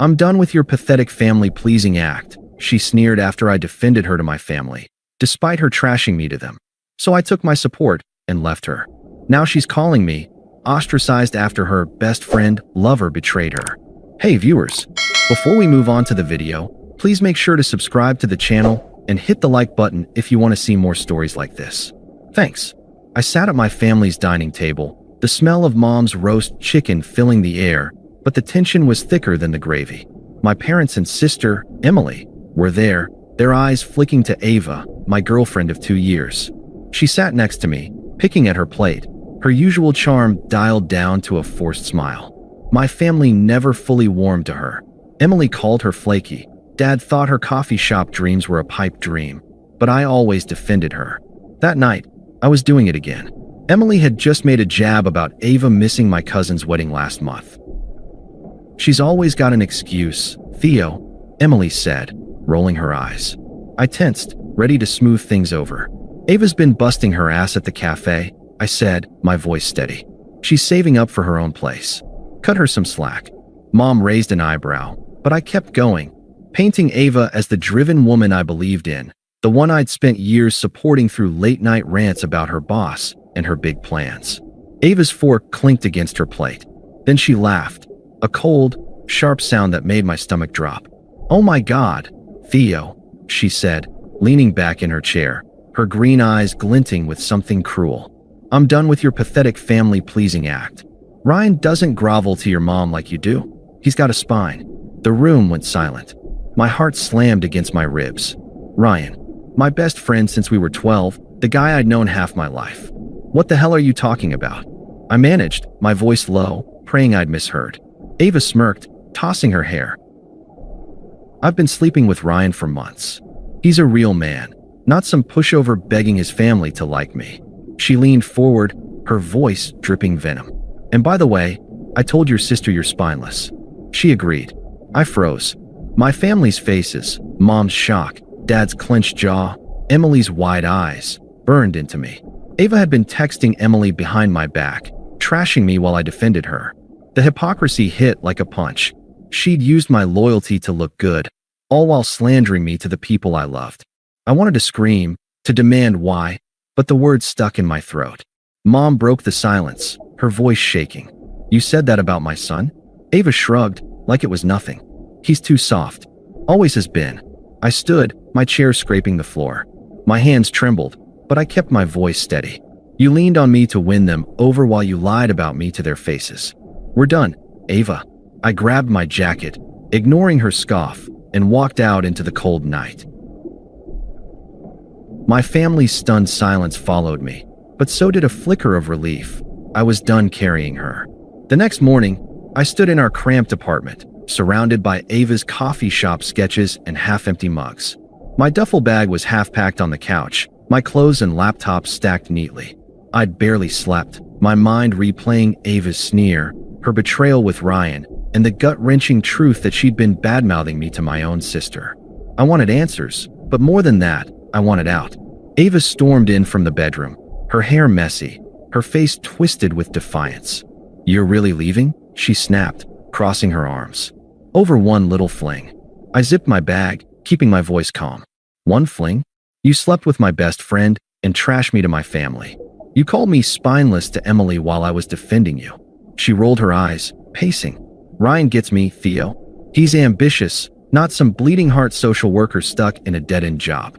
I'm done with your pathetic family-pleasing act, she sneered after I defended her to my family, despite her trashing me to them. So I took my support and left her. Now she's calling me ostracized after her best friend, lover, betrayed her. Hey viewers, before we move on to the video, please make sure to subscribe to the channel and hit the like button if you want to see more stories like this. Thanks. I sat at my family's dining table, the smell of mom's roast chicken filling the air, but the tension was thicker than the gravy. My parents and sister, Emily, were there, their eyes flicking to Ava, my girlfriend of 2 years. She sat next to me, picking at her plate, her usual charm dialed down to a forced smile. My family never fully warmed to her. Emily called her flaky. Dad thought her coffee shop dreams were a pipe dream, but I always defended her. That night, I was doing it again. Emily had just made a jab about Ava missing my cousin's wedding last month. She's always got an excuse, Theo, Emily said, rolling her eyes. I tensed, ready to smooth things over. Ava's been busting her ass at the cafe, I said, my voice steady. She's saving up for her own place. Cut her some slack. Mom raised an eyebrow, but I kept going, painting Ava as the driven woman I believed in, the one I'd spent years supporting through late-night rants about her boss and her big plans. Ava's fork clinked against her plate. Then she laughed, a cold, sharp sound that made my stomach drop. Oh my God, Theo, she said, leaning back in her chair, her green eyes glinting with something cruel. I'm done with your pathetic family-pleasing act. Ryan doesn't grovel to your mom like you do. He's got a spine. The room went silent. My heart slammed against my ribs. Ryan, my best friend since we were 12, the guy I'd known half my life. What the hell are you talking about? I managed, my voice low, praying I'd misheard. Ava smirked, tossing her hair. I've been sleeping with Ryan for months. He's a real man, not some pushover begging his family to like me. She leaned forward, her voice dripping venom. And by the way, I told your sister you're spineless. She agreed. I froze. My family's faces, Mom's shock, Dad's clenched jaw, Emily's wide eyes, burned into me. Ava had been texting Emily behind my back, trashing me while I defended her. The hypocrisy hit like a punch. She'd used my loyalty to look good, all while slandering me to the people I loved. I wanted to scream, to demand why, but the words stuck in my throat. Mom broke the silence, her voice shaking. You said that about my son? Ava shrugged, like it was nothing. He's too soft. Always has been. I stood, my chair scraping the floor. My hands trembled, but I kept my voice steady. You leaned on me to win them over while you lied about me to their faces. We're done, Ava. I grabbed my jacket, ignoring her scoff, and walked out into the cold night. My family's stunned silence followed me, but so did a flicker of relief. I was done carrying her. The next morning, I stood in our cramped apartment, surrounded by Ava's coffee shop sketches and half-empty mugs. My duffel bag was half-packed on the couch, my clothes and laptop stacked neatly. I'd barely slept, my mind replaying Ava's sneer, her betrayal with Ryan, and the gut-wrenching truth that she'd been bad-mouthing me to my own sister. I wanted answers, but more than that, I wanted out. Ava stormed in from the bedroom, her hair messy, her face twisted with defiance. You're really leaving? She snapped, crossing her arms. Over one little fling. I zipped my bag, keeping my voice calm. One fling? You slept with my best friend and trashed me to my family. You called me spineless to Emily while I was defending you. She rolled her eyes, pacing. Ryan gets me, Theo. He's ambitious, not some bleeding heart social worker stuck in a dead-end job.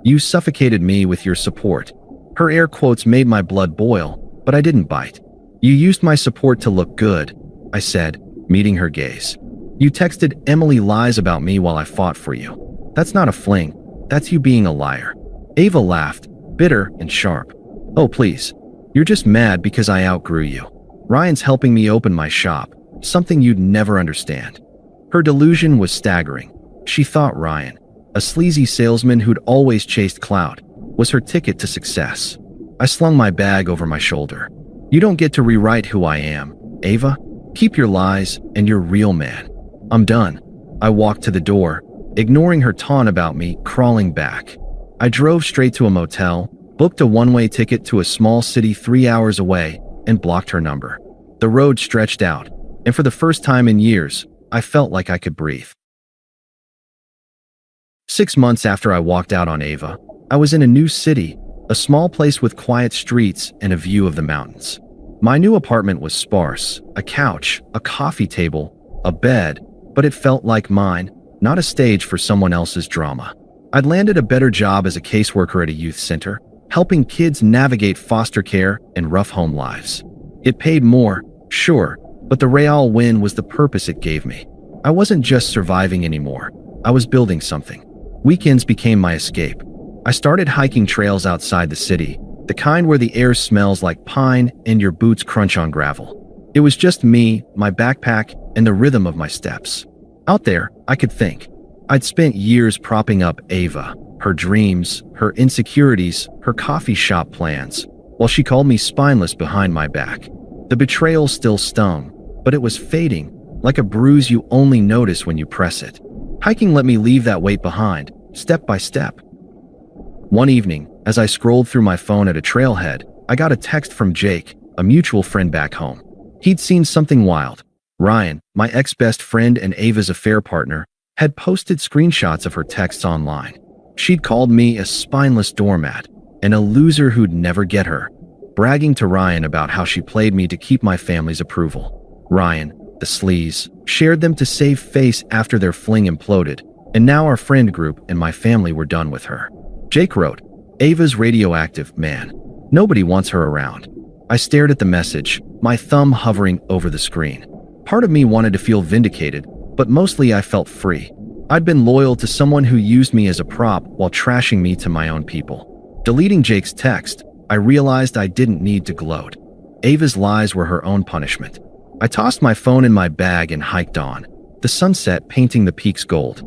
You suffocated me with your support. Her air quotes made my blood boil, but I didn't bite. You used my support to look good, I said, meeting her gaze. You texted Emily lies about me while I fought for you. That's not a fling, that's you being a liar. Ava laughed, bitter and sharp. Oh please, you're just mad because I outgrew you. Ryan's helping me open my shop, something you'd never understand. Her delusion was staggering. She thought Ryan, a sleazy salesman who'd always chased clout, was her ticket to success. I slung my bag over my shoulder. You don't get to rewrite who I am, Ava. Keep your lies and your real man. I'm done. I walked to the door, ignoring her taunt about me, crawling back. I drove straight to a motel, booked a one-way ticket to a small city 3 hours away, and blocked her number. The road stretched out, and for the first time in years, I felt like I could breathe. 6 months after I walked out on Ava, I was in a new city, a small place with quiet streets and a view of the mountains. My new apartment was sparse, a couch, a coffee table, a bed, but it felt like mine, not a stage for someone else's drama. I'd landed a better job as a caseworker at a youth center, helping kids navigate foster care and rough home lives. It paid more, sure, but the real win was the purpose it gave me. I wasn't just surviving anymore. I was building something. Weekends became my escape. I started hiking trails outside the city, the kind where the air smells like pine and your boots crunch on gravel. It was just me, my backpack, and the rhythm of my steps. Out there, I could think. I'd spent years propping up Ava, her dreams, her insecurities, her coffee shop plans, while she called me spineless behind my back. The betrayal still stung, but it was fading, like a bruise you only notice when you press it. Hiking let me leave that weight behind, step by step. One evening, as I scrolled through my phone at a trailhead, I got a text from Jake, a mutual friend back home. He'd seen something wild. Ryan, my ex-best friend and Ava's affair partner, had posted screenshots of her texts online. She'd called me a spineless doormat and a loser who'd never get her, bragging to Ryan about how she played me to keep my family's approval. Ryan, the sleaze, shared them to save face after their fling imploded, and now our friend group and my family were done with her. Jake wrote, "Ava's radioactive, man. Nobody wants her around." I stared at the message, my thumb hovering over the screen. Part of me wanted to feel vindicated, but mostly I felt free. I'd been loyal to someone who used me as a prop while trashing me to my own people. Deleting Jake's text, I realized I didn't need to gloat. Ava's lies were her own punishment. I tossed my phone in my bag and hiked on, the sunset painting the peaks gold.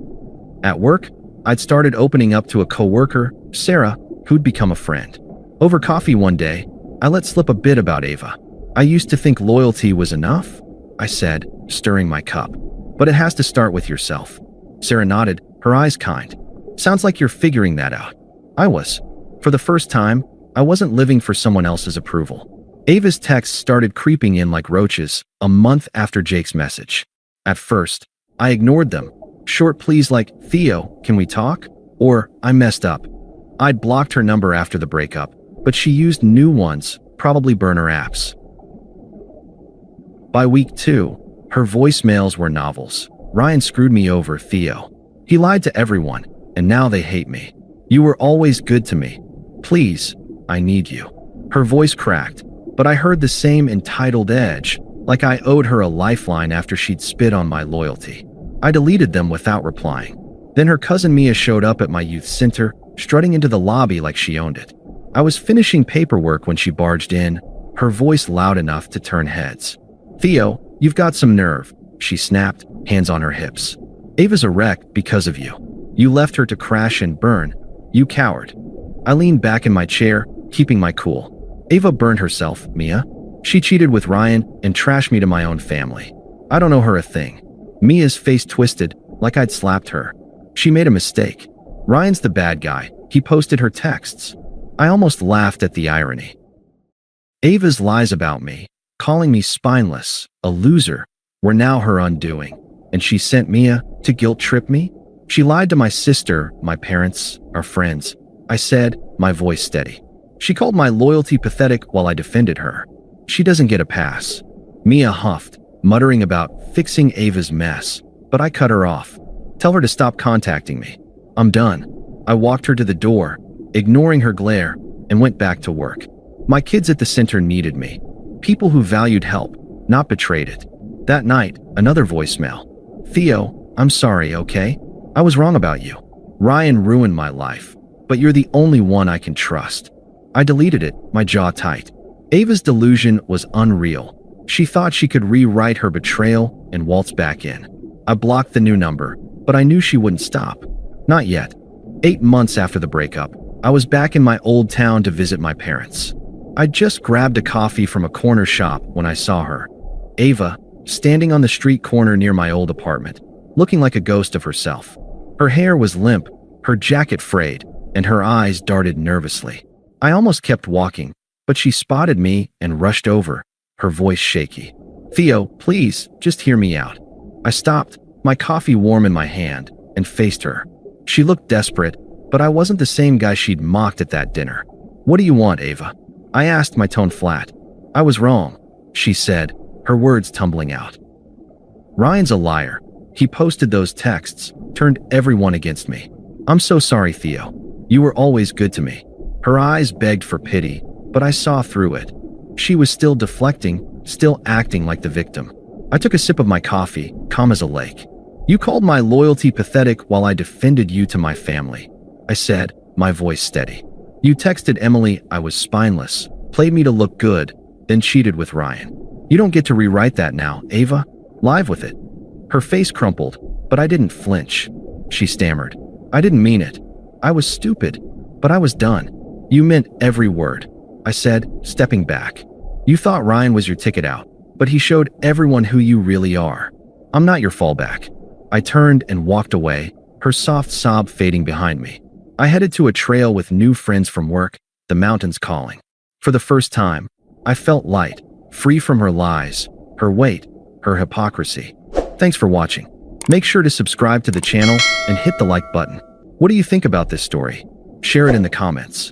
At work, I'd started opening up to a coworker, Sarah, who'd become a friend. Over coffee one day, I let slip a bit about Ava. "I used to think loyalty was enough," I said, stirring my cup. "But it has to start with yourself." Sarah nodded, her eyes kind. "Sounds like you're figuring that out." I was. For the first time, I wasn't living for someone else's approval. Ava's texts started creeping in like roaches a month after Jake's message. At first, I ignored them. Short pleas like, "Theo, can we talk?" or "I messed up." I'd blocked her number after the breakup, but she used new ones, probably burner apps. By week 2, her voicemails were novels. "Ryan screwed me over, Theo. He lied to everyone, and now they hate me. You were always good to me. Please, I need you." Her voice cracked, but I heard the same entitled edge, like I owed her a lifeline after she'd spit on my loyalty. I deleted them without replying. Then her cousin Mia showed up at my youth center, strutting into the lobby like she owned it. I was finishing paperwork when she barged in, her voice loud enough to turn heads. "Theo, you've got some nerve," she snapped, hands on her hips. "Ava's a wreck because of you. You left her to crash and burn. You coward." I leaned back in my chair, keeping my cool. "Ava burned herself, Mia. She cheated with Ryan and trashed me to my own family. I don't owe her a thing." Mia's face twisted, like I'd slapped her. "She made a mistake. Ryan's the bad guy. He posted her texts." I almost laughed at the irony. Ava's lies about me, calling me spineless, a loser, were now her undoing. And she sent Mia to guilt trip me? She lied to my sister, my parents, our friends. I said, my voice steady. She called my loyalty pathetic while I defended her. She doesn't get a pass. Mia huffed, muttering about fixing Ava's mess, but I cut her off. "Tell her to stop contacting me. I'm done." I walked her to the door, ignoring her glare, and went back to work. My kids at the center needed me. People who valued help, not betrayed it. That night, another voicemail. "Theo, I'm sorry, okay? I was wrong about you. Ryan ruined my life, but you're the only one I can trust." I deleted it, my jaw tight. Ava's delusion was unreal. She thought she could rewrite her betrayal and waltz back in. I blocked the new number, but I knew she wouldn't stop. Not yet. 8 months after the breakup, I was back in my old town to visit my parents. I'd just grabbed a coffee from a corner shop when I saw her. Ava, standing on the street corner near my old apartment, looking like a ghost of herself. Her hair was limp, her jacket frayed, and her eyes darted nervously. I almost kept walking, but she spotted me and rushed over, her voice shaky. "Theo, please, just hear me out." I stopped, my coffee warm in my hand, and faced her. She looked desperate, but I wasn't the same guy she'd mocked at that dinner. "What do you want, Ava?" I asked, my tone flat. "I was wrong," she said, her words tumbling out. "Ryan's a liar. He posted those texts, turned everyone against me. I'm so sorry, Theo. You were always good to me." Her eyes begged for pity, but I saw through it. She was still deflecting, still acting like the victim. I took a sip of my coffee, calm as a lake. "You called my loyalty pathetic while I defended you to my family," I said, my voice steady. "You texted Emily I was spineless, played me to look good, then cheated with Ryan. You don't get to rewrite that now, Ava. Live with it." Her face crumpled, but I didn't flinch. She stammered. "I didn't mean it. I was stupid, but I was done." "You meant every word," I said, stepping back. "You thought Ryan was your ticket out, but he showed everyone who you really are. I'm not your fallback." I turned and walked away, her soft sob fading behind me. I headed to a trail with new friends from work, the mountains calling. For the first time, I felt light, free from her lies, her weight, her hypocrisy. Thanks for watching. Make sure to subscribe to the channel and hit the like button. What do you think about this story? Share it in the comments.